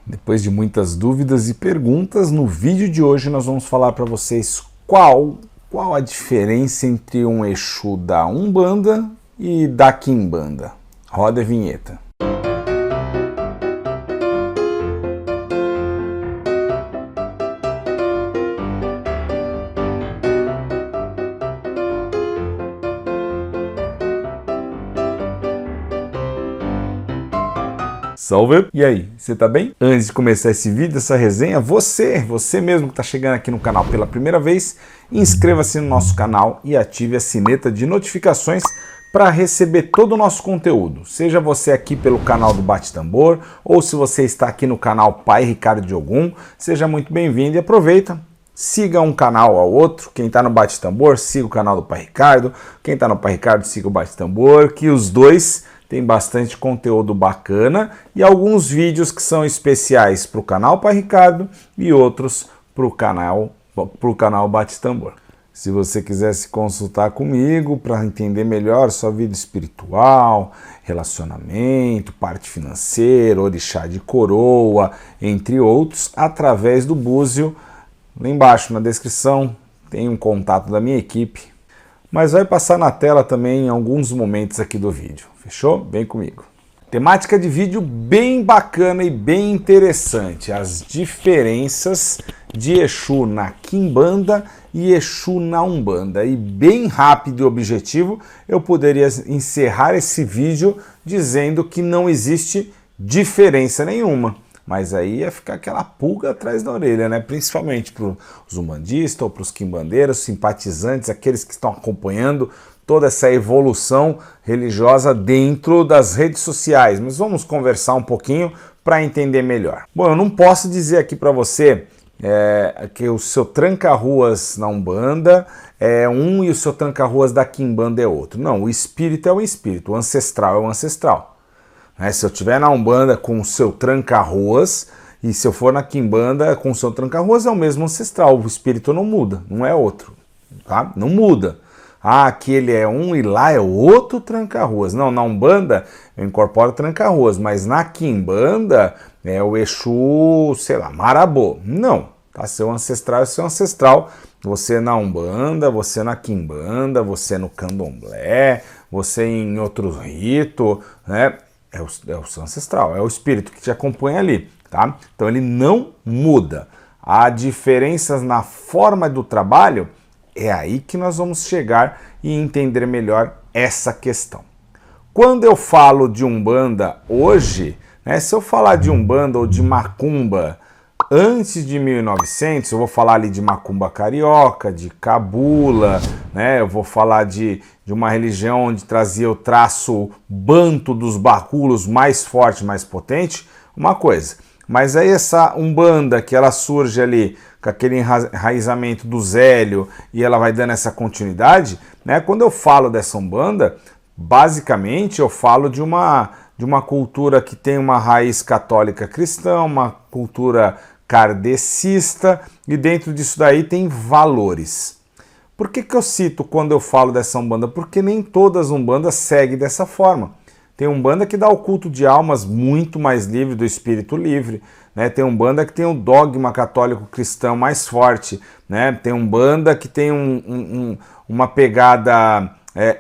Depois de muitas dúvidas e perguntas, no vídeo de hoje nós vamos falar para vocês qual a diferença entre um Exu da Umbanda e da Quimbanda. Roda a vinheta. Salve! E aí, você tá bem? Antes de começar esse vídeo, essa resenha, você mesmo que tá chegando aqui no canal pela primeira vez, inscreva-se no nosso canal e ative a sineta de notificações para receber todo o nosso conteúdo. Seja você aqui pelo canal do Bate Tambor, ou se você está aqui no canal Pai Ricardo de Ogum, seja muito bem-vindo e aproveita. Siga um canal ao outro, quem está no Bate Tambor, siga o canal do Pai Ricardo, quem está no Pai Ricardo, siga o Bate Tambor, que os dois tem bastante conteúdo bacana e alguns vídeos que são especiais para o canal Pai Ricardo e outros para o canal Bate Tambor. Se você quiser se consultar comigo para entender melhor sua vida espiritual, relacionamento, parte financeira, orixá de coroa, entre outros, através do Búzio, lá embaixo na descrição tem um contato da minha equipe, mas vai passar na tela também em alguns momentos aqui do vídeo. Fechou? Vem comigo. Temática de vídeo bem bacana e bem interessante. As diferenças de Exu na Quimbanda e Exu na Umbanda. E bem rápido e objetivo, eu poderia encerrar esse vídeo dizendo que não existe diferença nenhuma. Mas aí ia ficar aquela pulga atrás da orelha, né? Principalmente para os umbandistas ou para os quimbandeiros, simpatizantes, aqueles que estão acompanhando toda essa evolução religiosa dentro das redes sociais. Mas vamos conversar um pouquinho para entender melhor. Bom, eu não posso dizer aqui para você que o seu tranca-ruas na Umbanda é um e o seu tranca-ruas da Quimbanda é outro. Não, o espírito é o espírito, o ancestral é o ancestral. Se eu estiver na Umbanda com o seu tranca-ruas e se eu for na Quimbanda com o seu tranca-ruas é o mesmo ancestral, o espírito não muda, não é outro, tá? Não muda. Aqui ele é um e lá é outro tranca-ruas. Não, na Umbanda eu incorporo tranca-ruas, mas na Quimbanda é o Exu, sei lá, Marabô. Não, tá? Seu ancestral é seu ancestral. Você na Umbanda, você na Quimbanda, você no Candomblé, você em outro rito, né? É o seu ancestral, é o espírito que te acompanha ali, tá? Então ele não muda. Há diferenças na forma do trabalho, é aí que nós vamos chegar e entender melhor essa questão. Quando eu falo de Umbanda hoje, né, se eu falar de Umbanda ou de Macumba antes de 1900, eu vou falar ali de Macumba carioca, de Cabula, né, eu vou falar de uma religião onde trazia o traço banto dos báculos mais forte, mais potente, uma coisa. Mas aí essa Umbanda que ela surge ali com aquele enraizamento do Zélio e ela vai dando essa continuidade, né? Quando eu falo dessa Umbanda, basicamente eu falo de uma cultura que tem uma raiz católica cristã, uma cultura kardecista e dentro disso daí tem valores. Por que eu cito quando eu falo dessa Umbanda? Porque nem todas as Umbandas seguem dessa forma. Tem Umbanda que dá o culto de almas muito mais livre, do espírito livre, né? Tem Umbanda que tem o dogma católico cristão mais forte, né? Tem Umbanda que tem uma pegada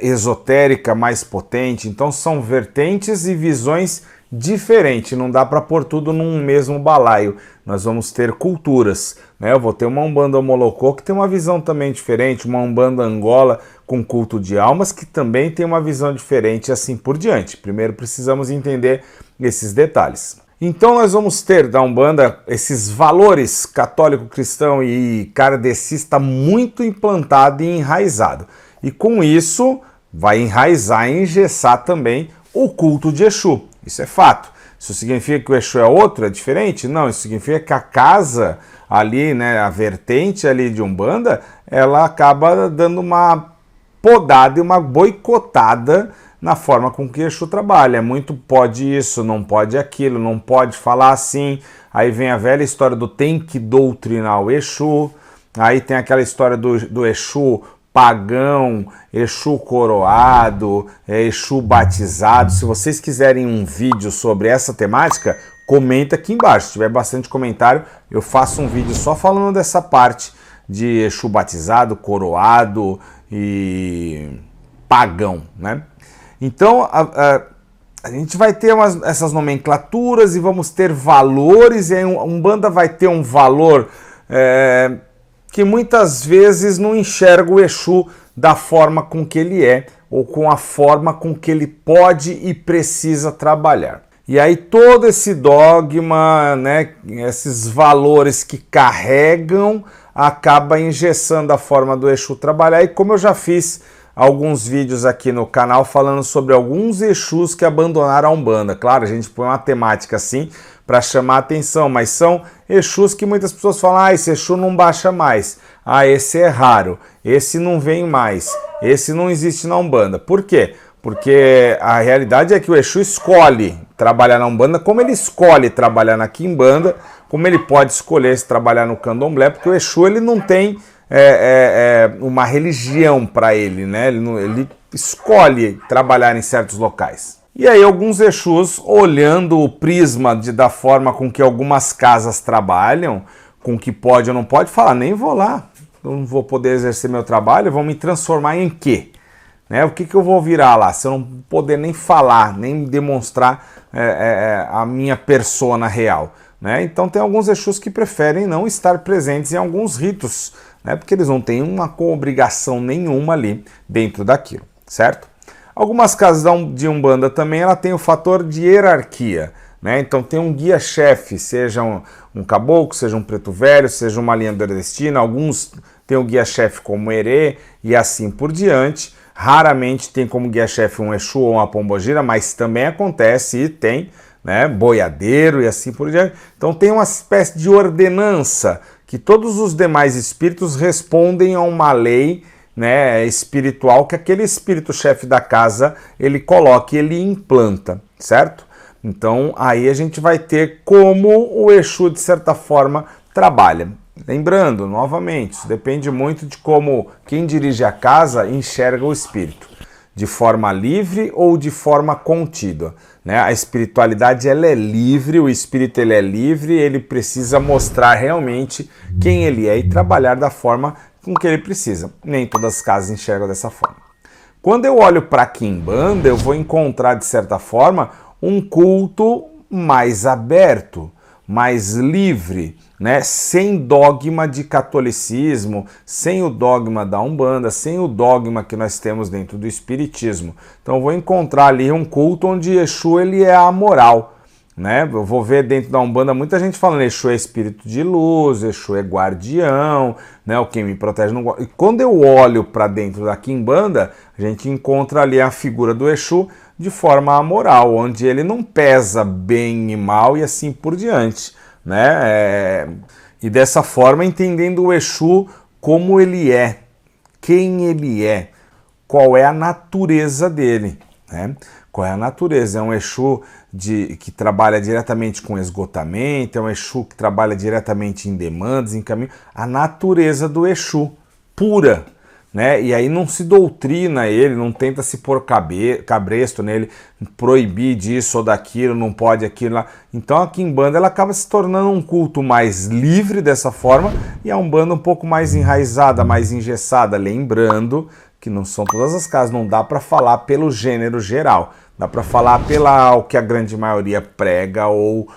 esotérica mais potente. Então são vertentes e visões diferentes, não dá para pôr tudo num mesmo balaio. Nós vamos ter culturas, né? Eu vou ter uma Umbanda Molocô que tem uma visão também diferente, uma Umbanda Angola com culto de almas que também tem uma visão diferente e assim por diante. Primeiro precisamos entender esses detalhes. Então nós vamos ter da Umbanda esses valores católico, cristão e kardecista muito implantado e enraizado. E com isso vai enraizar e engessar também o culto de Exu. Isso é fato. Isso significa que o Exu é outro, é diferente? Não, isso significa que a casa ali, né, a vertente ali de Umbanda, ela acaba dando uma podada e uma boicotada na forma com que Exu trabalha. Muito pode isso, não pode aquilo, não pode falar assim. Aí vem a velha história do tem que doutrinar o Exu. Aí tem aquela história do Exu pagão, Exu coroado, Exu batizado. Se vocês quiserem um vídeo sobre essa temática, comenta aqui embaixo. Se tiver bastante comentário, eu faço um vídeo só falando dessa parte de Exu batizado, coroado e pagão, né? Então, a gente vai ter essas nomenclaturas e vamos ter valores, e aí a Umbanda vai ter um valor que muitas vezes não enxerga o Exu da forma com que ele é, ou com a forma com que ele pode e precisa trabalhar. E aí todo esse dogma, né, esses valores que carregam, acaba engessando a forma do Exu trabalhar, e como eu já fiz alguns vídeos aqui no canal falando sobre alguns Exus que abandonaram a Umbanda. Claro, a gente põe uma temática assim para chamar a atenção, mas são Exus que muitas pessoas falam, ah, esse Exu não baixa mais, ah, esse é raro, esse não vem mais, esse não existe na Umbanda. Por quê? Porque a realidade é que o Exu escolhe trabalhar na Umbanda, como ele escolhe trabalhar na Quimbanda, como ele pode escolher se trabalhar no Candomblé, porque o Exu ele não tem uma religião para ele, né? Ele escolhe trabalhar em certos locais. E aí alguns Exus, olhando o prisma da forma com que algumas casas trabalham, com o que pode ou não pode, fala, nem vou lá, eu não vou poder exercer meu trabalho, vão me transformar em quê? Né? O que eu vou virar lá, se eu não poder nem falar, nem demonstrar a minha persona real? Né? Então tem alguns Exus que preferem não estar presentes em alguns ritos, né? Porque eles não têm uma obrigação nenhuma ali dentro daquilo, certo? Algumas casas de Umbanda também ela tem o fator de hierarquia, né? Então tem um guia-chefe, seja um caboclo, seja um preto velho, seja uma linha nordestina, alguns têm o guia-chefe como herê e assim por diante. Raramente tem como guia-chefe um Exu ou uma pombogira, mas também acontece e tem, né, boiadeiro e assim por diante. Então tem uma espécie de ordenança que todos os demais espíritos respondem a uma lei, né, espiritual que aquele espírito-chefe da casa ele coloca e ele implanta, certo? Então aí a gente vai ter como o Exu de certa forma trabalha. Lembrando, novamente, isso depende muito de como quem dirige a casa enxerga o espírito, de forma livre ou de forma contínua, né? A espiritualidade ela é livre, o espírito ele é livre, ele precisa mostrar realmente quem ele é e trabalhar da forma com que ele precisa. Nem todas as casas enxergam dessa forma. Quando eu olho para a Quimbanda, eu vou encontrar, de certa forma, um culto mais aberto, mais livre, né? Sem dogma de catolicismo, sem o dogma da Umbanda, sem o dogma que nós temos dentro do Espiritismo. Então eu vou encontrar ali um culto onde Exu ele é amoral, né? Eu vou ver dentro da Umbanda muita gente falando Exu é espírito de luz, Exu é guardião, né? O quem me protege não guarda. E quando eu olho para dentro da Quimbanda, a gente encontra ali a figura do Exu de forma amoral, onde ele não pesa bem e mal e assim por diante, né? E dessa forma entendendo o Exu como ele é, quem ele é, qual é a natureza dele, né? Qual é a natureza? É um Exu que trabalha diretamente com esgotamento, é um Exu que trabalha diretamente em demandas, em caminho. A natureza do Exu, pura, né? E aí não se doutrina ele, não tenta se pôr cabresto nele, proibir disso ou daquilo, não pode aquilo lá. Então a Quimbanda ela acaba se tornando um culto mais livre dessa forma e a Umbanda um pouco mais enraizada, mais engessada, lembrando que não são todas as casas, não dá para falar pelo gênero geral, dá para falar o que a grande maioria prega ou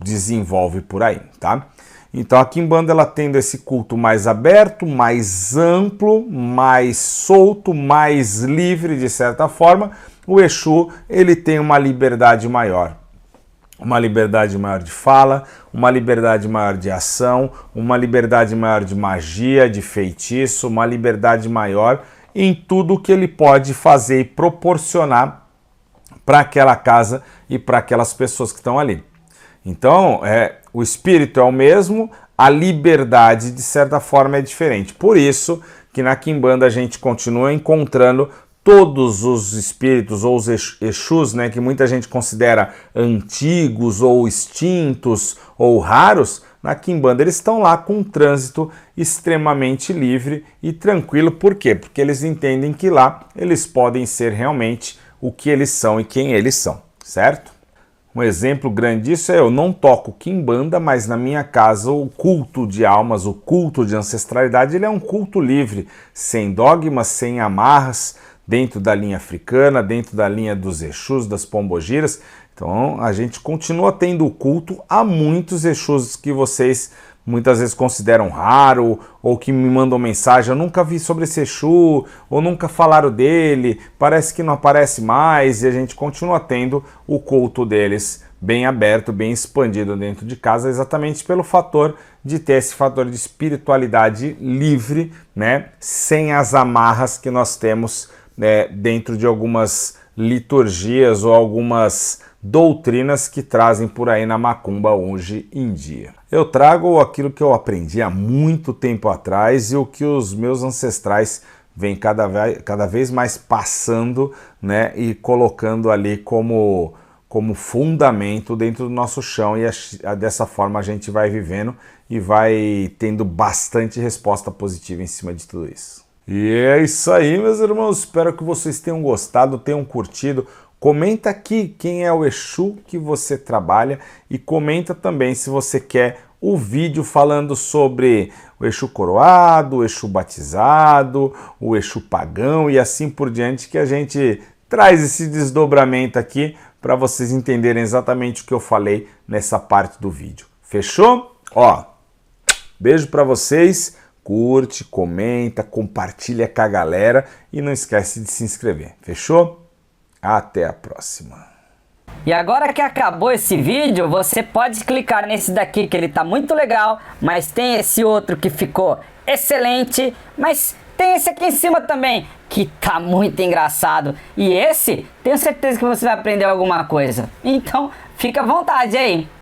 desenvolve por aí, tá? Então a Quimbanda ela tendo esse culto mais aberto, mais amplo, mais solto, mais livre de certa forma, o Exu ele tem uma liberdade maior. Uma liberdade maior de fala, uma liberdade maior de ação, uma liberdade maior de magia, de feitiço, uma liberdade maior em tudo que ele pode fazer e proporcionar para aquela casa e para aquelas pessoas que estão ali. Então, o espírito é o mesmo, a liberdade, de certa forma, é diferente. Por isso que na Quimbanda a gente continua encontrando todos os espíritos ou os Exus, né, que muita gente considera antigos ou extintos ou raros, na Quimbanda eles estão lá com um trânsito extremamente livre e tranquilo. Por quê? Porque eles entendem que lá eles podem ser realmente o que eles são e quem eles são, certo? Um exemplo grande disso é eu não toco quimbanda, mas na minha casa o culto de almas, o culto de ancestralidade, ele é um culto livre, sem dogmas, sem amarras, dentro da linha africana, dentro da linha dos Exus, das pombogiras. Então a gente continua tendo o culto a muitos Exus que vocês muitas vezes consideram raro, ou que me mandam mensagem, eu nunca vi sobre esse Exu, ou nunca falaram dele, parece que não aparece mais, e a gente continua tendo o culto deles bem aberto, bem expandido dentro de casa, exatamente pelo fator de ter esse fator de espiritualidade livre, né, sem as amarras que nós temos, né, dentro de algumas liturgias ou algumas doutrinas que trazem por aí na macumba hoje em dia. Eu trago aquilo que eu aprendi há muito tempo atrás e o que os meus ancestrais vêm cada vez mais passando, né, e colocando ali como fundamento dentro do nosso chão, e dessa forma a gente vai vivendo e vai tendo bastante resposta positiva em cima de tudo isso. E é isso aí, meus irmãos, espero que vocês tenham gostado, tenham curtido. Comenta aqui quem é o Exu que você trabalha e comenta também se você quer o vídeo falando sobre o Exu coroado, o Exu batizado, o Exu pagão e assim por diante, que a gente traz esse desdobramento aqui para vocês entenderem exatamente o que eu falei nessa parte do vídeo. Fechou? Ó, beijo para vocês, curte, comenta, compartilha com a galera e não esquece de se inscrever. Fechou? Até a próxima. E agora que acabou esse vídeo, você pode clicar nesse daqui que ele tá muito legal, mas tem esse outro que ficou excelente, mas tem esse aqui em cima também que tá muito engraçado. E esse, tenho certeza que você vai aprender alguma coisa. Então, fica à vontade aí.